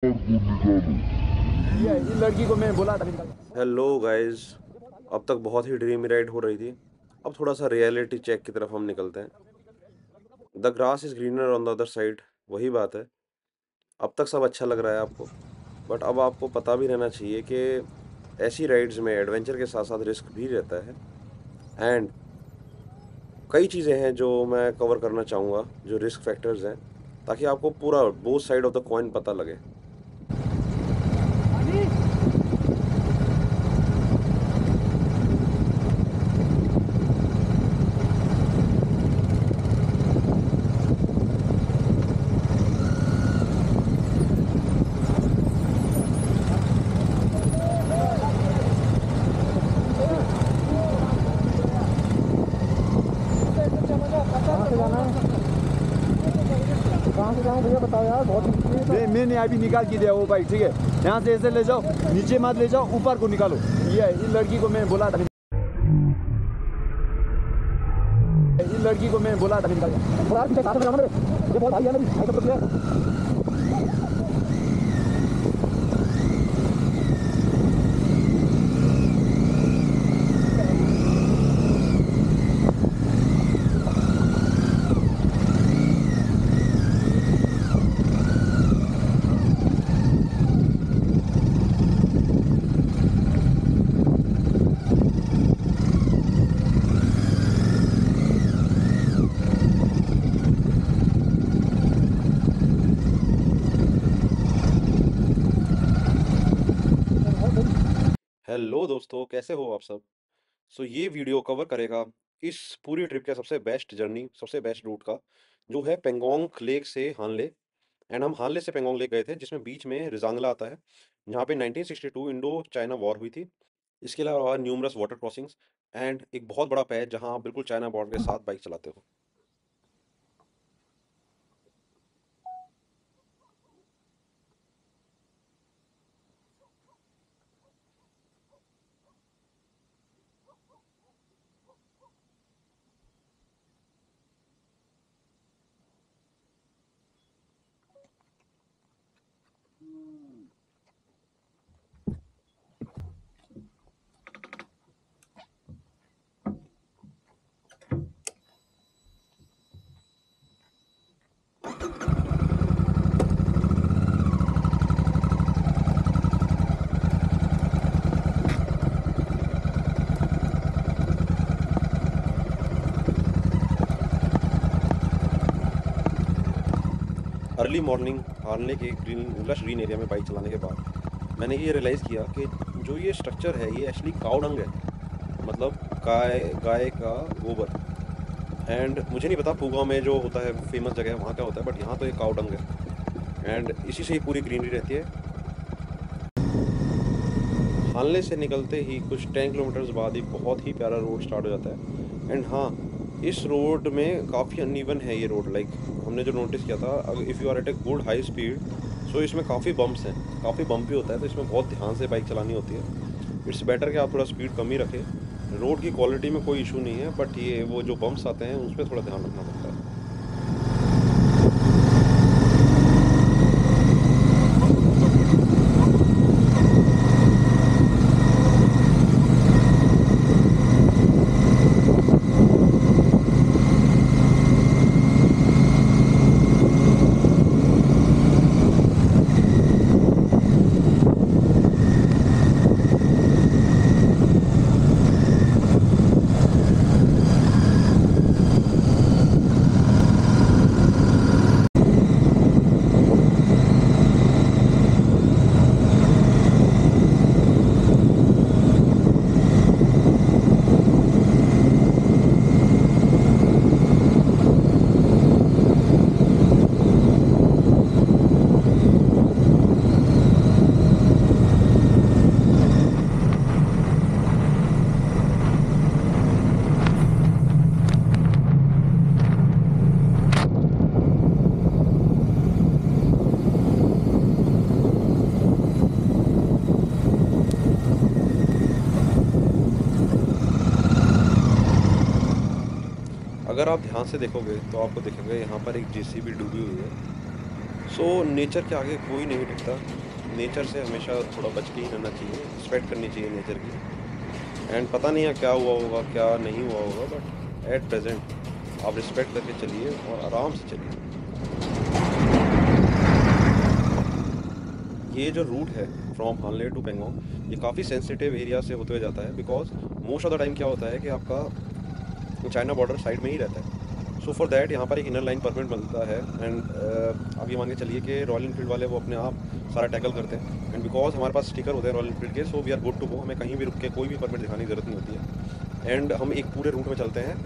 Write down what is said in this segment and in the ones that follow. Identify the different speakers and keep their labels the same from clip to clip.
Speaker 1: ये इस लड़की को मैं बोला था निकाल।
Speaker 2: Hello guys. अब तक बहुत ही ड्रीम राइड हो रही थी। अब थोड़ा सा रियलिटी चेक की तरफ हम निकलते हैं। The grass is greener on the other side, वही बात है। अब तक सब अच्छा लग रहा है आपको, बट अब आपको पता भी रहना चाहिए कि ऐसी राइड्स में एडवेंचर के साथ साथ रिस्क भी रहता है। एंड कई चीज़ें हैं जो मैं कवर करना चाहूँगा, जो रिस्क फैक्टर्स हैं, ताकि आपको पूरा both side of the coin पता लगे।
Speaker 1: कहाँ से जाऊँ भैया बताओ यार, बहुत मैंने अभी निकाल के दिया वो बाइक, ठीक है। यहाँ से ऐसे ले जाओ, नीचे मत ले जाओ, ऊपर को निकालो। ये इस लड़की को मैं बोला था, इस लड़की को मैं बोला था निकाल। ये बहुत भाई है मेरी, भाई सब है।
Speaker 2: हेलो दोस्तों, कैसे हो आप सब। ये वीडियो कवर करेगा इस पूरी ट्रिप का सबसे बेस्ट जर्नी, सबसे बेस्ट रूट का, जो है पेंगोंग लेक से हानले। एंड हम हानले से पेंगोंग लेक गए थे, जिसमें बीच में रिजांगला आता है, जहाँ पे 1962 इंडो चाइना वॉर हुई थी। इसके अलावा न्यूमरस वाटर क्रॉसिंग्स एंड एक बहुत बड़ा पैच जहाँ आप बिल्कुल चाइना बॉर्डर के साथ बाइक चलाते हो। अर्ली मॉर्निंग हानले के लश ग्रीन एरिया में बाइक चलाने के बाद मैंने ये रियलाइज़ किया कि जो ये स्ट्रक्चर है ये एक्चुअली काऊ डंग है, मतलब गाय गाय का गोबर। एंड मुझे नहीं पता फूगाव में जो होता है फेमस जगह है वहाँ क्या होता है, बट यहाँ तो एक काऊ डंग है एंड इसी से ही पूरी ग्रीनरी रहती है। हानले से निकलते ही कुछ 10 किलोमीटर्स बाद ही बहुत ही प्यारा रोड स्टार्ट हो जाता है। एंड हाँ, इस रोड में काफ़ी अनइवन है ये रोड। लाइक हमने जो नोटिस किया था, अगर if you are at a good high speed, so इसमें काफ़ी बम्प्स हैं, काफ़ी बम्पी होता है, तो इसमें बहुत ध्यान से बाइक चलानी होती है। इट्स बेटर कि आप थोड़ा स्पीड कम ही रखें। रोड की क्वालिटी में कोई इशू नहीं है, बट ये वो जो बम्प्स आते हैं उस पर थोड़ा ध्यान रखना पड़ता है। अगर आप ध्यान से देखोगे तो आपको दिखेगा यहाँ पर एक जेसीबी डूबी हुई है। सो नेचर के आगे कोई नहीं टिकता। नेचर से हमेशा थोड़ा बच के ही रहना चाहिए, रिस्पेक्ट करनी चाहिए नेचर की। एंड पता नहीं है क्या हुआ होगा क्या नहीं हुआ होगा, बट एट प्रेजेंट आप रिस्पेक्ट करके चलिए और आराम से चलिए। ये जो रूट है फ्रॉम हानले टू पेंगोंग, ये काफ़ी सेंसिटिव एरिया से होते हुए जाता है, because most of the time क्या होता है कि आपका चाइना बॉर्डर साइड में ही रहता है। सो फॉर दैट यहाँ पर एक इनर लाइन परमिट मिलता है। एंड आप ये मान के चलिए कि रॉयल इनफील्ड वाले वो अपने आप सारा टैकल करते हैं। एंड बिकॉज हमारे पास स्टिकर होते हैं रॉयल इनफील्ड के, so we are good to go. हमें कहीं भी रुक के कोई भी परमिट दिखाने की ज़रूरत नहीं होती है। एंड हम एक पूरे रूट में चलते हैं।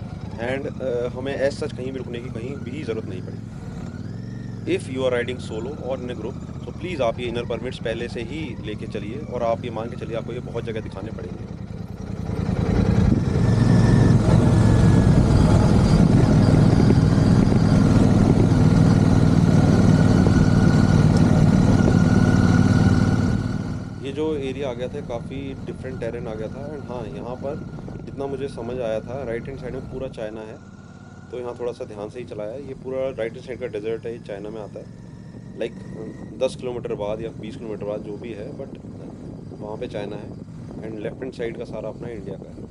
Speaker 2: एंड हमें एज सच कहीं भी रुकने की कहीं भी ज़रूरत नहीं पड़ी। If you are riding solo और इन ए ग्रुप, तो प्लीज़ आप ये इनर परमिट्स पहले से ही लेके चलिए, और आप ये मान के चलिए आपको ये बहुत जगह दिखाने पड़ेंगे। ये जो एरिया आ गया था काफ़ी डिफरेंट टेरेन आ गया था। एंड हाँ, यहाँ पर जितना मुझे समझ आया था, राइट हैंड साइड में पूरा चाइना है, तो यहाँ थोड़ा सा ध्यान से ही चलाया है। ये पूरा राइट हैंड साइड का डेजर्ट है, ये चाइना में आता है। लाइक 10 किलोमीटर बाद या 20 किलोमीटर बाद जो भी है, बट वहाँ पे चाइना है। एंड लेफ्ट हैंड साइड का सारा अपना इंडिया का है।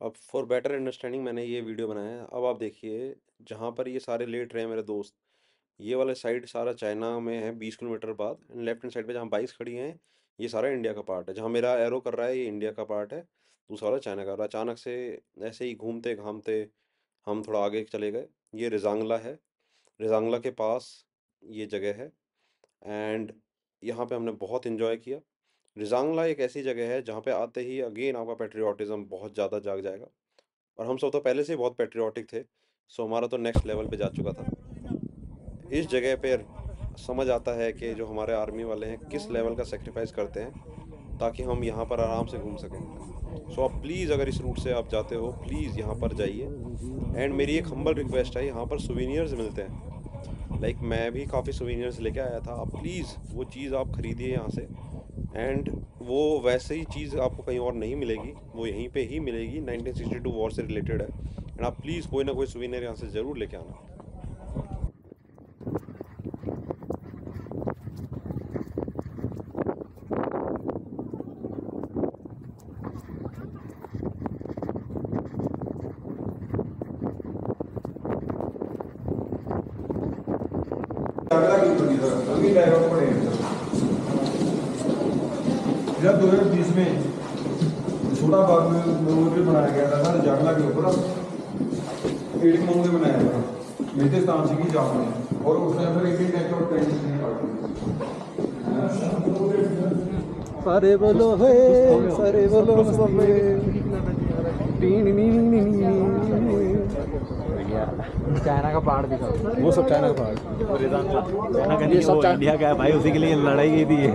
Speaker 2: अब फॉर बेटर अंडरस्टैंडिंग मैंने ये वीडियो बनाया है। अब आप देखिए, जहाँ पर ये सारे लेट रहे हैं मेरे दोस्त, ये वाला साइड सारा चाइना में है 20 किलोमीटर बाद। एंड लेफ्ट हैंड साइड पे जहाँ बाइक्स खड़ी हैं, ये सारा इंडिया का पार्ट है। जहाँ मेरा एरो कर रहा है, ये इंडिया का पार्ट है, दूसरा वाला चाइना का। और अचानक से ऐसे ही घूमते घामते हम थोड़ा आगे चले गए। ये रिजांगला है, रिजांगला के पास ये जगह है। एंड यहाँ पे हमने बहुत इन्जॉय किया। रिजांगला एक ऐसी जगह है जहाँ पे आते ही अगेन आपका पेट्रियाटिज्म बहुत ज़्यादा जाग जाएगा। और हम सब तो पहले से ही बहुत पेट्रियाटिक थे, सो हमारा तो नेक्स्ट लेवल पे जा चुका था। इस जगह पे समझ आता है कि जो हमारे आर्मी वाले हैं किस लेवल का सेक्रीफाइस करते हैं ताकि हम यहाँ पर आराम से घूम सकें। सो आप प्लीज़, अगर इस रूट से आप जाते हो, प्लीज़ यहाँ पर जाइए। एंड मेरी एक हम्बल रिक्वेस्ट है, यहाँ पर सुवीनियर्स मिलते हैं। लाइक मैं भी काफ़ी सुवीनियर्स लेके आया था। आप प्लीज़ वो चीज़ आप ख़रीदिए यहाँ से। एंड वो वैसे ही चीज़ आपको कहीं और नहीं मिलेगी, वो यहीं पे ही मिलेगी। 1962 वॉर से रिलेटेड है। एंड आप प्लीज़ कोई ना कोई सुवीनियर यहाँ से ज़रूर लेके आना।
Speaker 1: जब 2020 में छोटा बाग में बनाया गया था ना, जागला के ऊपर 8 नंबर में बनाया था मेरे स्थान से की जाप में। और उस टाइम पर एक टाइप का ट्रेनिंग नहीं
Speaker 3: सारे बोलो हे, सारे बोलो चाइना का पहाड़ दिखा,
Speaker 1: वो सब चाइना का पहाड़,
Speaker 3: ये सब
Speaker 4: इंडिया का है भाई, उसी के लिए लड़ाई की थी ये।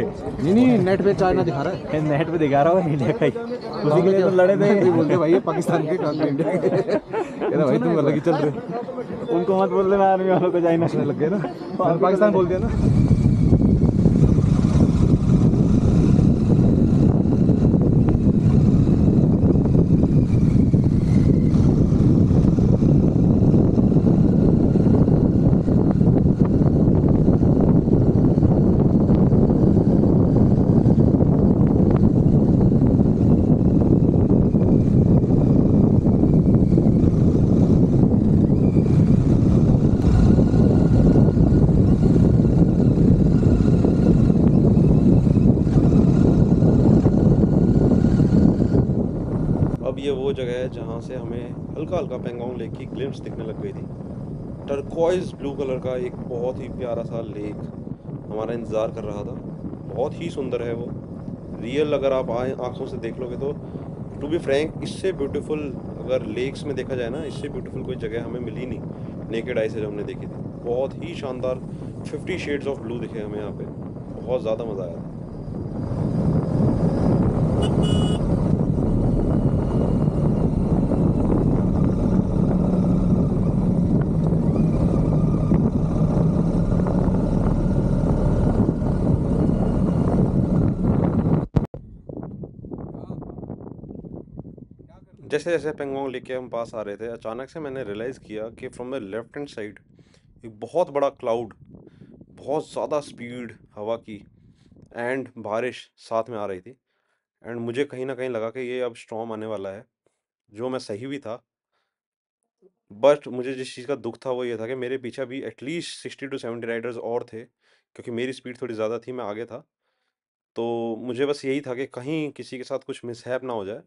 Speaker 3: नहीं नेट पे चाइना दिखा रहा है,
Speaker 4: नेट पे दिखा रहा हूँ इंडिया का ही, उसी के लिए तो लड़े थे।
Speaker 3: बोलते भाई ये पाकिस्तान के काफी इंडिया के कहता भाई तुम अलग ही चल रहे,
Speaker 4: उनको मत बोल देना, आर्मी वालों को चाइना से
Speaker 3: लग गए ना, पाकिस्तान बोल दिया ना।
Speaker 2: अब ये वो जगह है जहाँ से हमें हल्का हल्का पेंगोंग लेक की ग्लिम्स दिखने लग गई थी। टर्कोइज ब्लू कलर का एक बहुत ही प्यारा सा लेक हमारा इंतज़ार कर रहा था। बहुत ही सुंदर है वो। रियल अगर आप आए आँखों से देख लोगे तो टू बी फ्रैंक, इससे ब्यूटीफुल अगर लेक्स में देखा जाए ना, इससे ब्यूटीफुल कोई जगह हमें मिली नहीं नेकेड आई से जो हमने देखी थी। बहुत ही शानदार 50 शेड्स ऑफ ब्लू दिखे हमें यहाँ पे। बहुत ज़्यादा मज़ा आया था। जैसे जैसे पेंगोंग लेके हम पास आ रहे थे, अचानक से मैंने रियलाइज़ किया कि from the left hand side एक बहुत बड़ा क्लाउड, बहुत ज़्यादा स्पीड हवा की एंड बारिश साथ में आ रही थी। एंड मुझे कहीं न कहीं लगा कि ये अब स्टॉर्म आने वाला है, जो मैं सही भी था। बट मुझे जिस चीज़ का दुःख था वो ये था कि मेरे पीछे भी एटलीस्ट 60 टू 70 राइडर्स और थे, क्योंकि मेरी स्पीड थोड़ी ज़्यादा थी, मैं आगे था। तो मुझे बस यही था कि कहीं किसी के साथ कुछ मिसहैप ना हो जाए।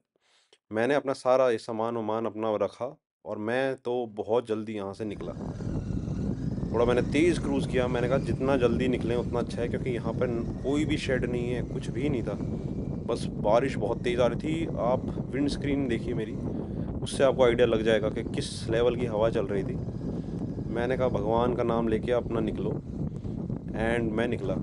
Speaker 2: मैंने अपना सारा ये सामान-वामान अपना रखा और मैं तो बहुत जल्दी यहाँ से निकला। थोड़ा मैंने तेज़ क्रूज़ किया, मैंने कहा जितना जल्दी निकलें उतना अच्छा है, क्योंकि यहाँ पर कोई भी शेड नहीं है, कुछ भी नहीं था। बस बारिश बहुत तेज़ आ रही थी। आप विंड स्क्रीन देखिए मेरी, उससे आपको आइडिया लग जाएगा कि किस लेवल की हवा चल रही थी। मैंने कहा भगवान का नाम लेके अपना निकलो, एंड मैं निकला।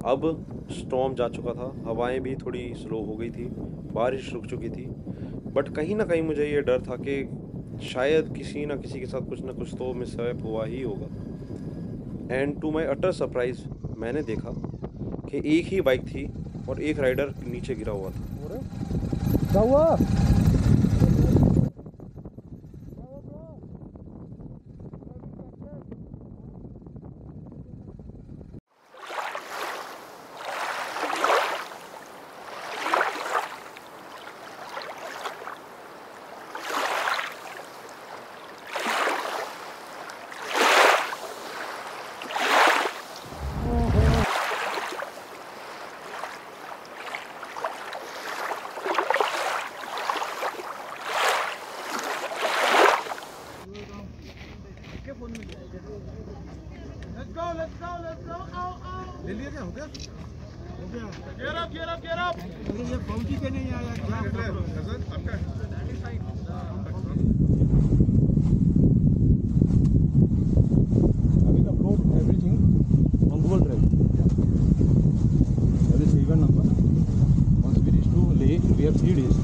Speaker 2: अब स्टॉर्म जा चुका था, हवाएं भी थोड़ी स्लो हो गई थी, बारिश रुक चुकी थी। बट कहीं ना कहीं मुझे ये डर था कि शायद किसी ना किसी के साथ कुछ ना कुछ तो मिसहैप हुआ ही होगा। And to my utter surprise मैंने देखा कि एक ही बाइक थी और एक राइडर नीचे गिरा हुआ था।
Speaker 3: क्या हुआ?
Speaker 1: ले लिया क्या? हो गया?
Speaker 3: ये पहुंची के नहीं आया क्या? अभी upload everything on Google drive. There is even number. Once we reach to Leh, we have 3 days.